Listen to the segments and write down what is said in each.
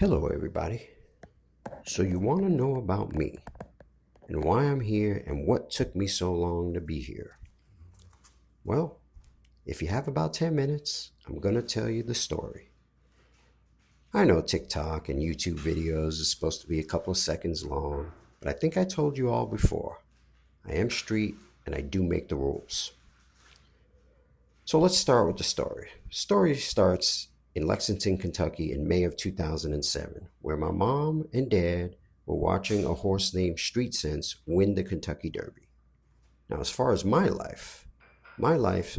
Hello, everybody. So, you want to know about me and why I'm here and what took me so long to be here? Well, if you have about 10 minutes, I'm going to tell you the story. I know TikTok and YouTube videos is supposed to be a couple of seconds long, but I think I told you all before. I am street and I do make the rules. So, let's start with the story. The story starts in Lexington, Kentucky in May of 2007, where my mom and dad were watching a horse named Street Sense win the Kentucky Derby. Now, as far as my life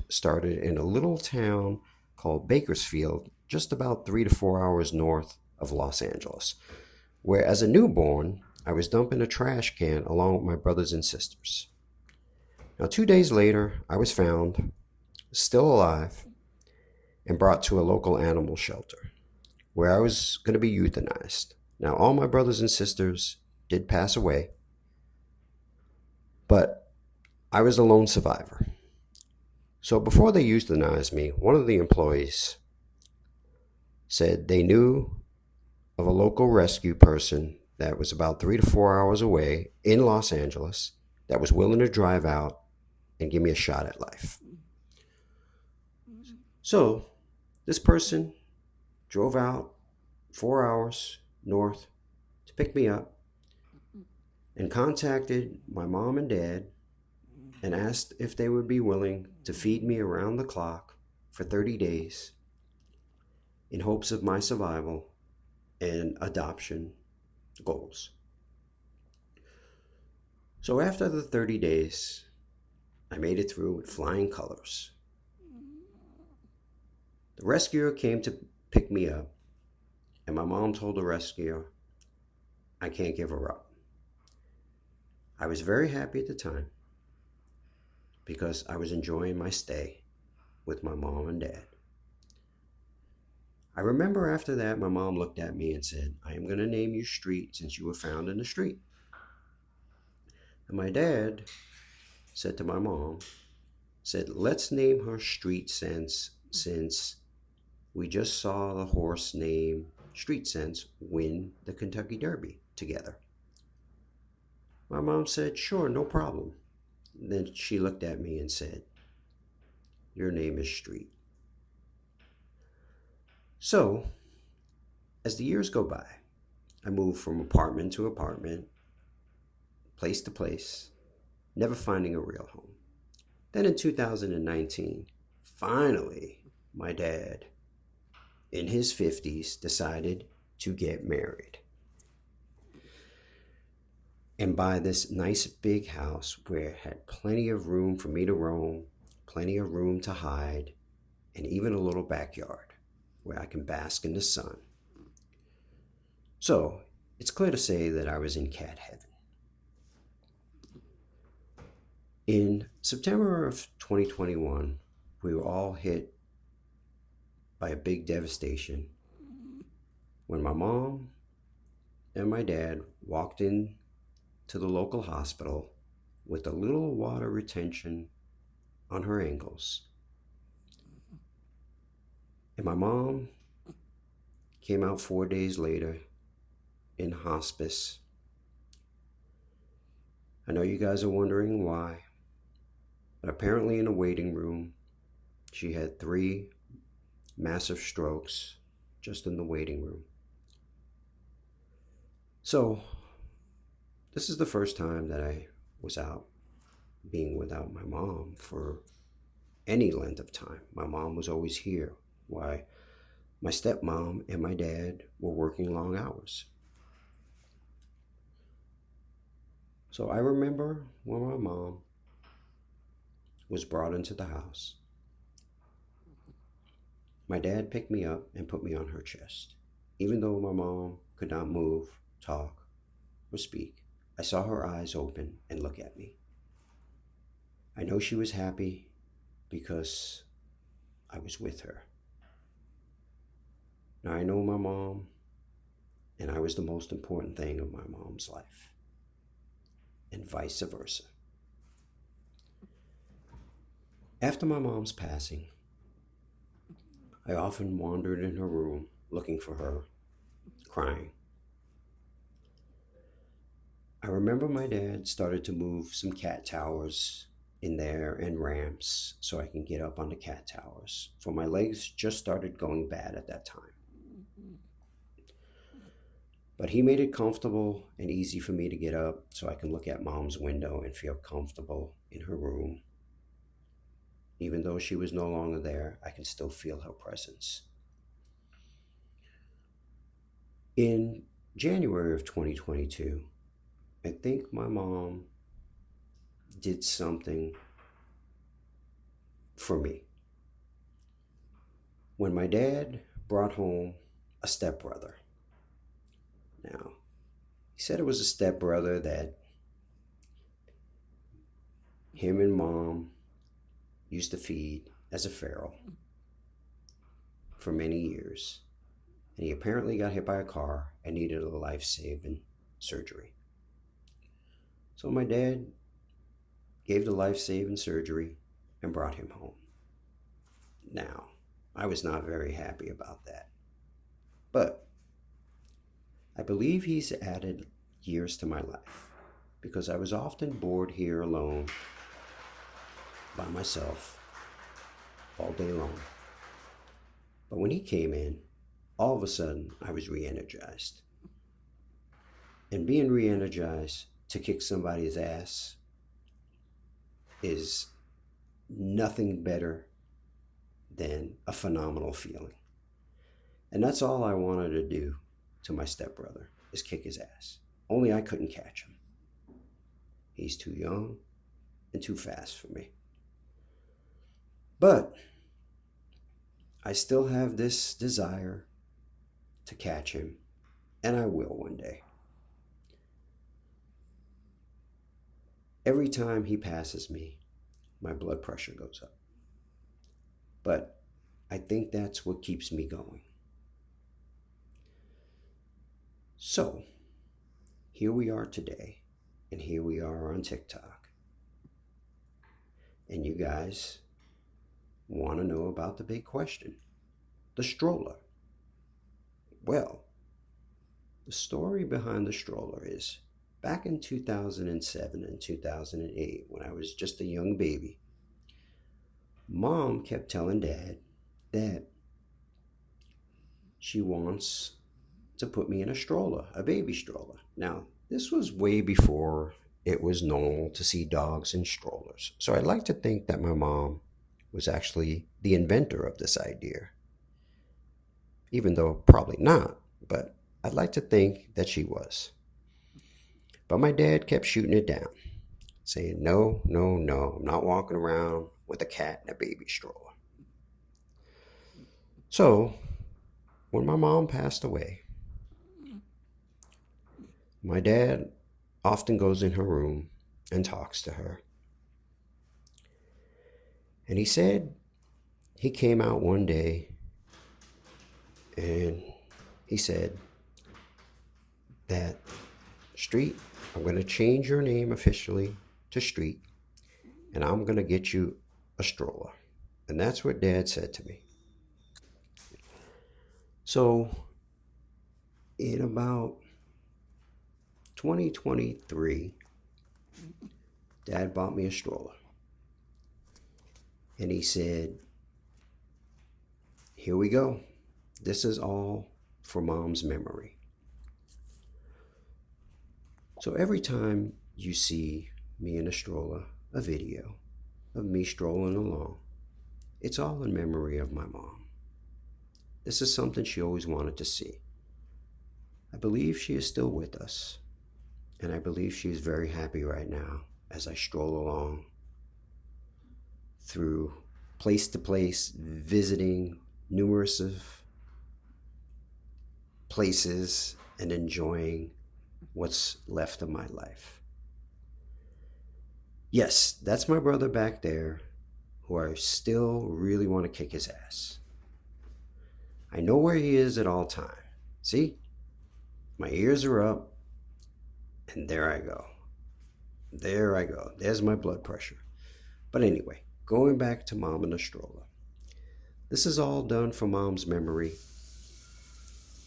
started in a little town called Bakersfield, just about 3 to 4 hours north of Los Angeles, where as a newborn, I was dumping a trash can along with my brothers and sisters. Now, 2 days later, I was found, still alive, and brought to a local animal shelter where I was going to be euthanized. Now, all my brothers and sisters did pass away, but I was the lone survivor. So before they euthanized me, one of the employees said they knew of a local rescue person that was about 3 to 4 hours away in Los Angeles that was willing to drive out and give me a shot at life. So this person drove out 4 hours north to pick me up and contacted my mom and dad and asked if they would be willing to feed me around the clock for 30 days in hopes of my survival and adoption goals. So after the 30 days, I made it through with flying colors. The rescuer came to pick me up, and my mom told the rescuer, I can't give her up. I was very happy at the time because I was enjoying my stay with my mom and dad. I remember after that, my mom looked at me and said, I am going to name you Street since you were found in the street. And my dad said to my mom, said, let's name her Street Sense since we just saw the horse named Street Sense win the Kentucky Derby together. My mom said, sure, no problem. Then she looked at me and said, your name is Street. So, as the years go by, I moved from apartment to apartment, place to place, never finding a real home. Then in 2019, finally, my dad, in his 50s, decided to get married and buy this nice big house where it had plenty of room for me to roam, plenty of room to hide, and even a little backyard where I can bask in the sun. So, it's clear to say that I was in cat heaven. In September of 2021, we were all hit by a big devastation when my mom and my dad walked in to the local hospital with a little water retention on her ankles. And my mom came out 4 days later in hospice. I know you guys are wondering why, but apparently in the waiting room, she had 3 massive strokes just in the waiting room. So, this is the first time that I was out being without my mom for any length of time. My mom was always here while my stepmom and my dad were working long hours. So I remember when my mom was brought into the house. My dad picked me up and put me on her chest. Even though my mom could not move, talk, or speak, I saw her eyes open and look at me. I know she was happy because I was with her. Now I know my mom, and I was the most important thing of my mom's life, and vice versa. After my mom's passing, I often wandered in her room looking for her crying. I remember my dad started to move some cat towers in there and ramps so I can get up on the cat towers, for my legs just started going bad at that time. But he made it comfortable and easy for me to get up so I can look at mom's window and feel comfortable in her room. Even though she was no longer there, I can still feel her presence. In January of 2022, I think my mom did something for me. When my dad brought home a stepbrother. Now, he said it was a stepbrother that him and mom used to feed as a feral for many years. And he apparently got hit by a car and needed a life-saving surgery. So my dad gave the life-saving surgery and brought him home. Now, I was not very happy about that. But I believe he's added years to my life because I was often bored here alone by myself all day long. But when he came in, all of a sudden I was re-energized. And being re-energized to kick somebody's ass is nothing better than a phenomenal feeling. And that's all I wanted to do to my stepbrother, is kick his ass. Only I couldn't catch him. He's too young and too fast for me. But I still have this desire to catch him, and I will one day. Every time he passes me, my blood pressure goes up. But I think that's what keeps me going. So, here we are today, and here we are on TikTok. And you guys want to know about the big question, the stroller. Well, the story behind the stroller is back in 2007 and 2008, when I was just a young baby, Mom kept telling Dad that she wants to put me in a stroller, a baby stroller. Now, this was way before it was normal to see dogs in strollers. So I'd like to think that my mom was actually the inventor of this idea. Even though probably not, but I'd like to think that she was. But my dad kept shooting it down, saying, no, no, no, I'm not walking around with a cat in a baby stroller. So, when my mom passed away, my dad often goes in her room and talks to her. And he said he came out one day and he said that, Street, I'm going to change your name officially to Street, and I'm going to get you a stroller. And that's what Dad said to me. So, in about 2023, Dad bought me a stroller. And he said, here we go. This is all for Mom's memory. So every time you see me in a stroller, a video of me strolling along, it's all in memory of my mom. This is something she always wanted to see. I believe she is still with us, and I believe she is very happy right now as I stroll along through place to place, visiting numerous of places and enjoying what's left of my life. Yes, that's my brother back there who I still really want to kick his ass. I know where he is at all time. See? My ears are up, and there I go. There I go. There's my blood pressure. But anyway, going back to Mom in the stroller. This is all done for Mom's memory,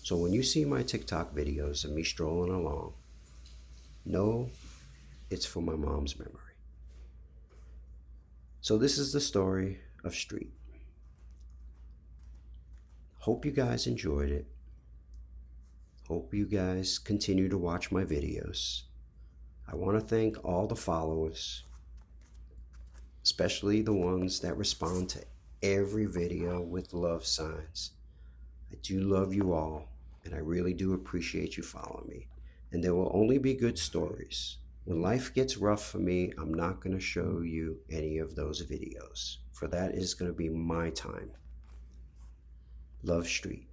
So when you see my TikTok videos of me strolling along, know it's for my mom's memory. So this is the story of Street. Hope you guys enjoyed it. Hope you guys continue to watch my videos. I want to thank all the followers, especially the ones that respond to every video with love signs. I do love you all, and I really do appreciate you following me. And there will only be good stories. When life gets rough for me, I'm not going to show you any of those videos, for that is going to be my time. Love, Street.